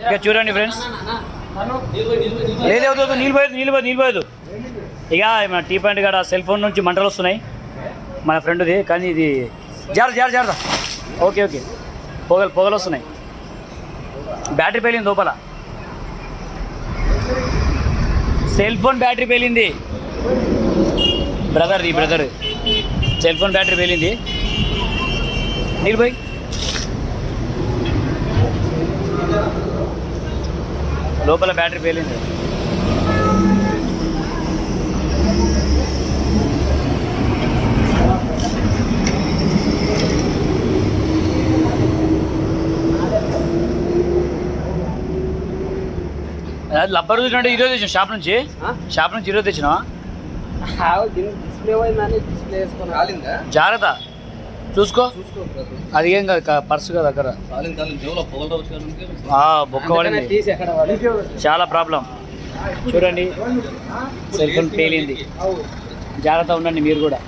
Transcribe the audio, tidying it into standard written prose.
ఇక చూడండి ఫ్రెండ్స్, లేదవుతుంది నీళ్ళు పోయదు. ఇక మన టీ పాయింట్ కాడ సెల్ ఫోన్ నుంచి మంటలు వస్తున్నాయి మన ఫ్రెండ్ది, కానీ ఇది జాగ్రత్త. ఓకే పొగలు వస్తున్నాయి. బ్యాటరీ పేలింది లోపల, సెల్ ఫోన్ బ్యాటరీ పేలింది. బ్రదర్ సెల్ ఫోన్ బ్యాటరీ పేలింది. నీళ్ళు పోయి లోపల బ్యాటరీ పేలింది. అది లబ్బర్ చూసినట్టు ఈరోజు తెచ్చిన షాప్ నుంచి ఈరోజు తెచ్చినావా? జాగ్రత్త చూసుకో, అది ఏం కాదు, పర్సు కదా అక్కడ బొక్క పడింది, చాలా ప్రాబ్లం. చూడండి సెల్ ఫోన్ పేలింది, జాగ్రత్త ఉండండి మీరు కూడా.